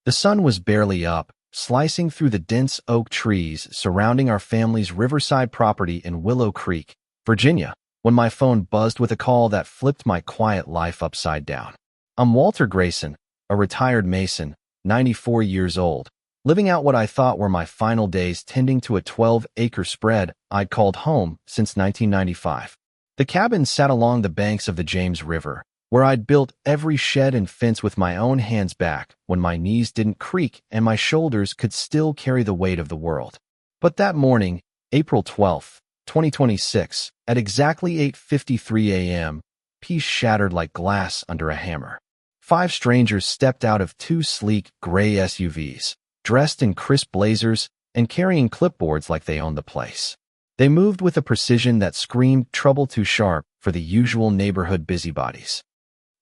The sun was barely up, slicing through the dense oak trees surrounding our family's riverside property in Willow Creek, Virginia, when my phone buzzed with a call that flipped my quiet life upside down. I'm Walter Grayson, a retired mason, 94 years old, living out what I thought were my final days tending to a 12-acre spread I'd called home since 1995. The cabin sat along the banks of the James River, where I'd built every shed and fence with my own hands back when my knees didn't creak and my shoulders could still carry the weight of the world. But that morning, April 12, 2026, at exactly 8:53 a.m., peace shattered like glass under a hammer. 5 strangers stepped out of 2 sleek, gray SUVs, dressed in crisp blazers and carrying clipboards like they owned the place. They moved with a precision that screamed trouble too sharp for the usual neighborhood busybodies.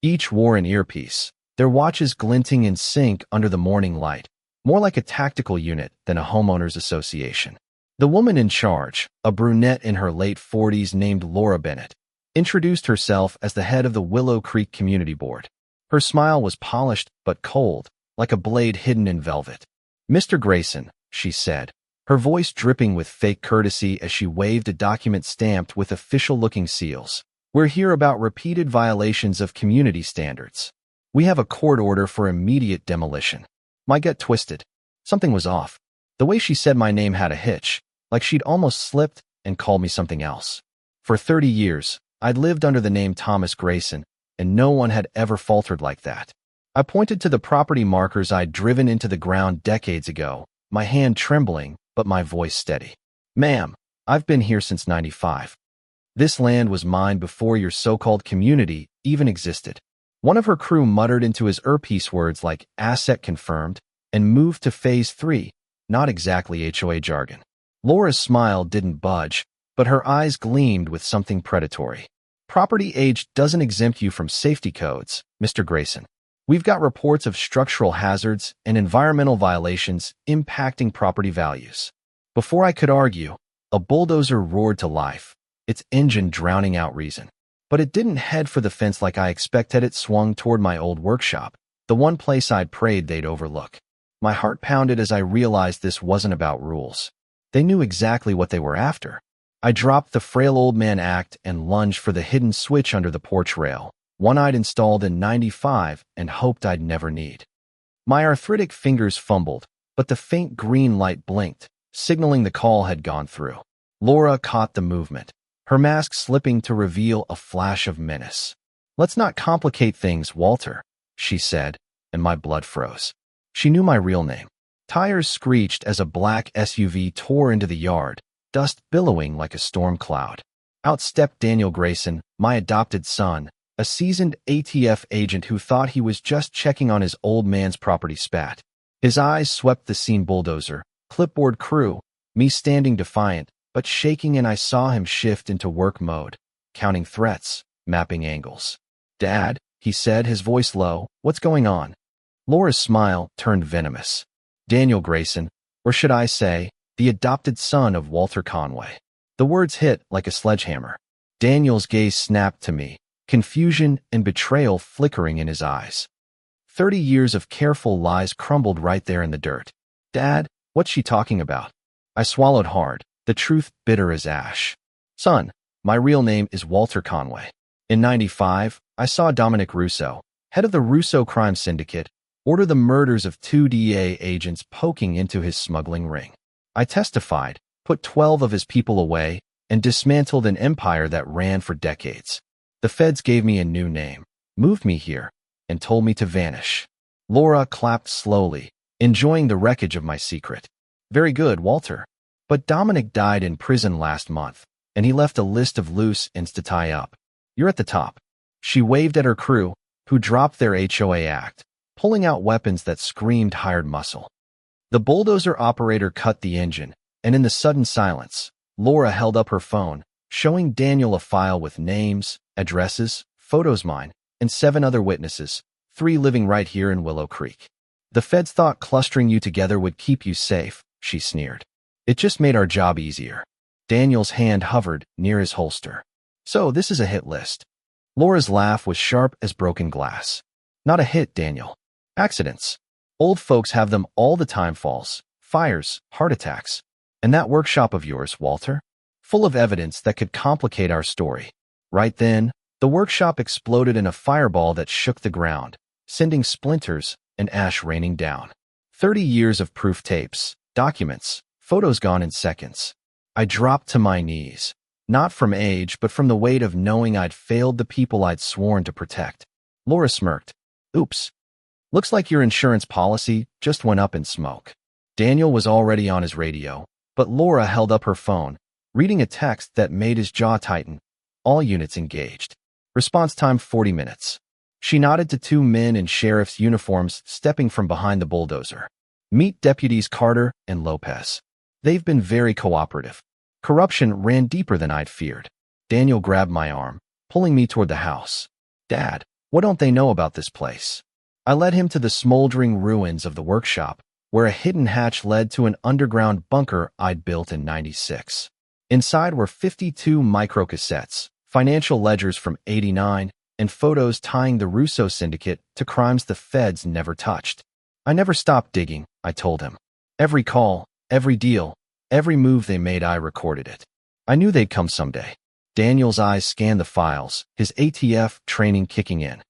Each wore an earpiece, their watches glinting in sync under the morning light, more like a tactical unit than a homeowners association. The woman in charge, a brunette in her late 40s named Laura Bennett, introduced herself as the head of the Willow Creek Community Board. Her smile was polished but cold, like a blade hidden in velvet. "Mr. Grayson," she said, her voice dripping with fake courtesy as she waved a document stamped with official-looking seals. "We're here about repeated violations of community standards. We have a court order for immediate demolition." My gut twisted. Something was off. The way she said my name had a hitch, like she'd almost slipped and called me something else. For 30 years, I'd lived under the name Thomas Grayson, and no one had ever faltered like that. I pointed to the property markers I'd driven into the ground decades ago, my hand trembling, but my voice steady. "Ma'am, I've been here since '95. This land was mine before your so-called community even existed." One of her crew muttered into his earpiece words like "asset confirmed" and moved to Phase 3, not exactly HOA jargon. Laura's smile didn't budge, but her eyes gleamed with something predatory. "Property age doesn't exempt you from safety codes, Mr. Grayson. We've got reports of structural hazards and environmental violations impacting property values." Before I could argue, a bulldozer roared to life, its engine drowning out reason. But it didn't head for the fence like I expected. It swung toward my old workshop, the one place I'd prayed they'd overlook. My heart pounded as I realized this wasn't about rules. They knew exactly what they were after. I dropped the frail old man act and lunged for the hidden switch under the porch rail, one I'd installed in '95 and hoped I'd never need. My arthritic fingers fumbled, but the faint green light blinked, signaling the call had gone through. Laura caught the movement, her mask slipping to reveal a flash of menace. "Let's not complicate things, Walter," she said, and my blood froze. She knew my real name. Tires screeched as a black SUV tore into the yard, dust billowing like a storm cloud. Out stepped Daniel Grayson, my adopted son, a seasoned ATF agent who thought he was just checking on his old man's property spat. His eyes swept the scene: bulldozer, clipboard crew, me standing defiant, but shaking, and I saw him shift into work mode, counting threats, mapping angles. "Dad," he said, his voice low, "what's going on?" Laura's smile turned venomous. "Daniel Grayson, or should I say, the adopted son of Walter Conway." The words hit like a sledgehammer. Daniel's gaze snapped to me, confusion and betrayal flickering in his eyes. 30 years of careful lies crumbled right there in the dirt. "Dad, what's she talking about?" I swallowed hard, the truth bitter as ash. "Son, my real name is Walter Conway. In '95, I saw Dominic Russo, head of the Russo crime syndicate, order the murders of 2 DEA agents poking into his smuggling ring. I testified, put 12 of his people away, and dismantled an empire that ran for decades. The feds gave me a new name, moved me here, and told me to vanish." Laura clapped slowly, enjoying the wreckage of my secret. "Very good, Walter. But Dominic died in prison last month, and he left a list of loose ends to tie up. You're at the top." She waved at her crew, who dropped their HOA act, pulling out weapons that screamed hired muscle. The bulldozer operator cut the engine, and in the sudden silence, Laura held up her phone, showing Daniel a file with names, addresses, photos mine, and 7 other witnesses, 3 living right here in Willow Creek. "The feds thought clustering you together would keep you safe," she sneered. "It just made our job easier." Daniel's hand hovered near his holster. "So this is a hit list." Laura's laugh was sharp as broken glass. "Not a hit, Daniel. Accidents. Old folks have them all the time: falls, fires, heart attacks. And that workshop of yours, Walter? Full of evidence that could complicate our story. Right then, the workshop exploded in a fireball that shook the ground, sending splinters and ash raining down. 30 years of proof tapes, documents, photos gone in seconds. I dropped to my knees, not from age, but from the weight of knowing I'd failed the people I'd sworn to protect. Laura smirked. Oops. Looks like your insurance policy just went up in smoke. Daniel was already on his radio, but Laura held up her phone, reading a text that made his jaw tighten. All units engaged. Response time 40 minutes. She nodded to two men in sheriff's uniforms stepping from behind the bulldozer. Meet Deputies Carter and Lopez. They've been very cooperative. Corruption ran deeper than I'd feared. Daniel grabbed my arm, pulling me toward the house. Dad, what don't they know about this place? I led him to the smoldering ruins of the workshop, where a hidden hatch led to an underground bunker I'd built in '96. Inside were 52 microcassettes, financial ledgers from '89, and photos tying the Russo syndicate to crimes the feds never touched. I never stopped digging, I told him. Every call, every deal, every move they made, I recorded it. I knew they'd come someday. Daniel's eyes scanned the files, his ATF training kicking in.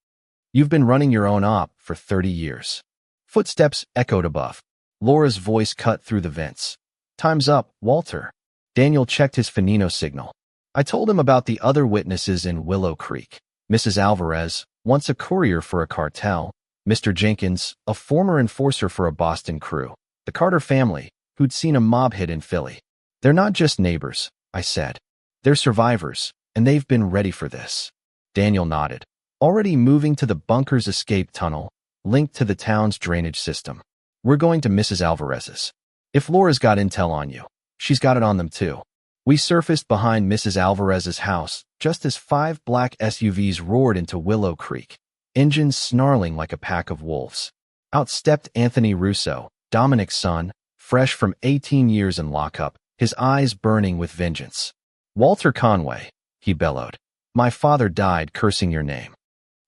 You've been running your own op for 30 years. Footsteps echoed above. Laura's voice cut through the vents. Time's up, Walter. Daniel checked his Finino signal. I told him about the other witnesses in Willow Creek. Mrs. Alvarez, once a courier for a cartel. Mr. Jenkins, a former enforcer for a Boston crew. The Carter family, who'd seen a mob hit in Philly. They're not just neighbors, I said. They're survivors, and they've been ready for this. Daniel nodded. Already moving to the bunker's escape tunnel, linked to the town's drainage system. We're going to Mrs. Alvarez's. If Laura's got intel on you, she's got it on them too. We surfaced behind Mrs. Alvarez's house just as 5 black SUVs roared into Willow Creek, engines snarling like a pack of wolves. Out stepped Anthony Russo, Dominic's son, fresh from 18 years in lockup, his eyes burning with vengeance. Walter Conway, he bellowed. My father died cursing your name.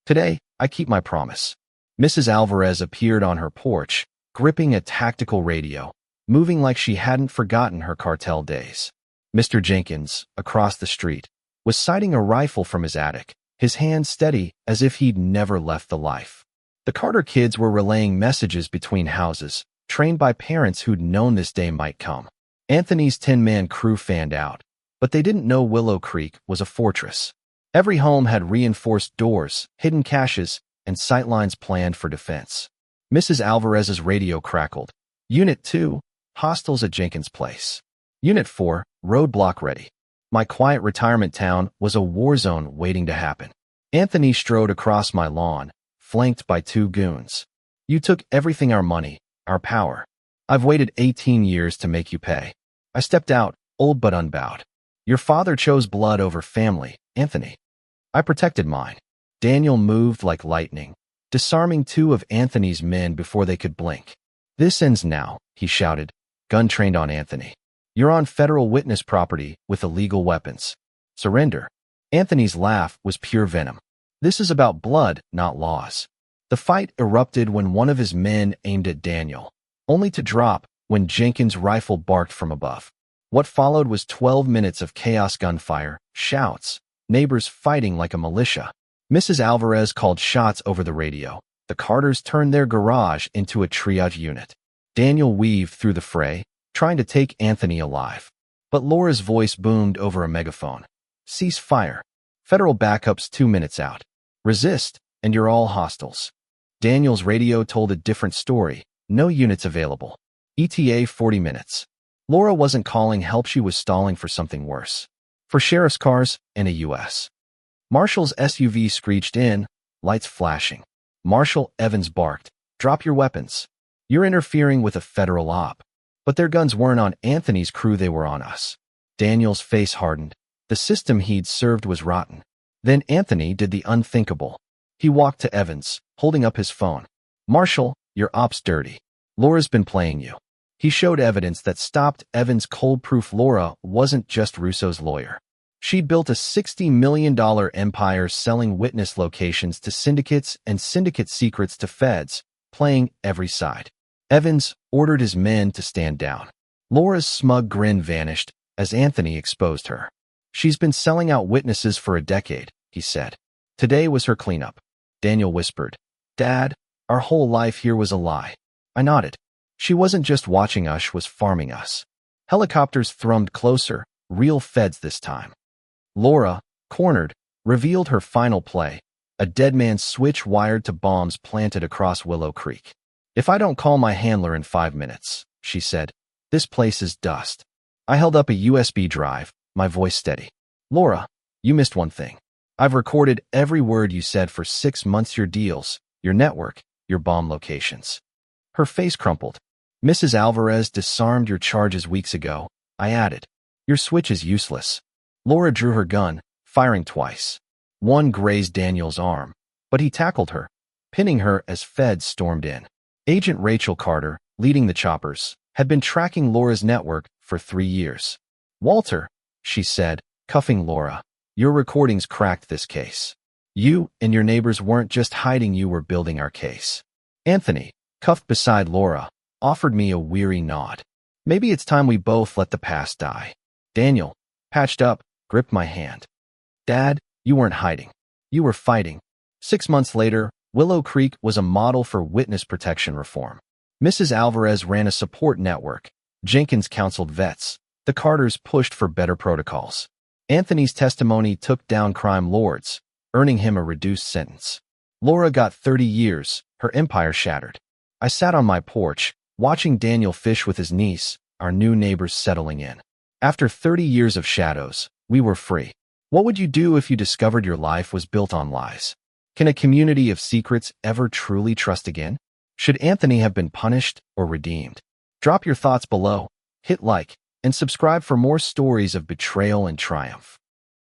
Today, I keep my promise. Mrs. Alvarez appeared on her porch, gripping a tactical radio, moving like she hadn't forgotten her cartel days. Mr. Jenkins, across the street, was sighting a rifle from his attic, his hand steady as if he'd never left the life. The Carter kids were relaying messages between houses, trained by parents who'd known this day might come. Anthony's 10-man crew fanned out, but they didn't know Willow Creek was a fortress. Every home had reinforced doors, hidden caches, and sightlines planned for defense. Mrs. Alvarez's radio crackled. Unit 2, hostiles at Jenkins' place. Unit 4, roadblock ready. My quiet retirement town was a war zone waiting to happen. Anthony strode across my lawn, flanked by 2 goons. You took everything: our money, our power. I've waited 18 years to make you pay. I stepped out, old but unbowed. Your father chose blood over family, Anthony. I protected mine. Daniel moved like lightning, disarming 2 of Anthony's men before they could blink. This ends now, he shouted, gun trained on Anthony. You're on federal witness property with illegal weapons. Surrender. Anthony's laugh was pure venom. This is about blood, not laws. The fight erupted when one of his men aimed at Daniel, only to drop when Jenkins' rifle barked from above. What followed was 12 minutes of chaos: gunfire, shouts, neighbors fighting like a militia. Mrs. Alvarez called shots over the radio. The Carters turned their garage into a triage unit. Daniel weaved through the fray, trying to take Anthony alive. But Laura's voice boomed over a megaphone. Cease fire. Federal backups 2 minutes out. Resist, and you're all hostiles. Daniel's radio told a different story. No units available. ETA 40 minutes. Laura wasn't calling help, she was stalling for something worse. For sheriff's cars and a U.S. Marshal's SUV screeched in, lights flashing. Marshal Evans barked, drop your weapons. You're interfering with a federal op. But their guns weren't on Anthony's crew, they were on us. Daniel's face hardened. The system he'd served was rotten. Then Anthony did the unthinkable. He walked to Evans, holding up his phone. Marshal, your op's dirty. Laura's been playing you. He showed evidence that stopped Evans cold proof. Laura wasn't just Russo's lawyer. She'd built a $60 million empire selling witness locations to syndicates and syndicate secrets to feds, playing every side. Evans ordered his men to stand down. Laura's smug grin vanished as Anthony exposed her. "She's been selling out witnesses for a decade," he said. "Today was her cleanup." Daniel whispered, "Dad, our whole life here was a lie." I nodded. "She wasn't just watching us, she was farming us." Helicopters thrummed closer, real feds this time. Laura, cornered, revealed her final play, a dead man's switch wired to bombs planted across Willow Creek. "If I don't call my handler in 5 minutes," she said, "this place is dust." I held up a USB drive, my voice steady. "Laura, you missed one thing. I've recorded every word you said for 6 months, your deals, your network, your bomb locations." Her face crumpled. "Mrs. Alvarez disarmed your charges weeks ago," I added. "Your switch is useless." Laura drew her gun, firing twice. One grazed Daniel's arm, but he tackled her, pinning her as feds stormed in. Agent Rachel Carter, leading the choppers, had been tracking Laura's network for 3 years. "Walter," she said, cuffing Laura, "your recordings cracked this case. You and your neighbors weren't just hiding, you were building our case." Anthony, cuffed beside Laura, offered me a weary nod. "Maybe it's time we both let the past die." Daniel, patched up, gripped my hand. "Dad, you weren't hiding. You were fighting." 6 months later, Willow Creek was a model for witness protection reform. Mrs. Alvarez ran a support network. Jenkins counseled vets. The Carters pushed for better protocols. Anthony's testimony took down crime lords, earning him a reduced sentence. Laura got 30 years, her empire shattered. I sat on my porch, watching Daniel fish with his niece, our new neighbors settling in. After 30 years of shadows, we were free. What would you do if you discovered your life was built on lies? Can a community of secrets ever truly trust again? Should Anthony have been punished or redeemed? Drop your thoughts below, hit like, and subscribe for more stories of betrayal and triumph.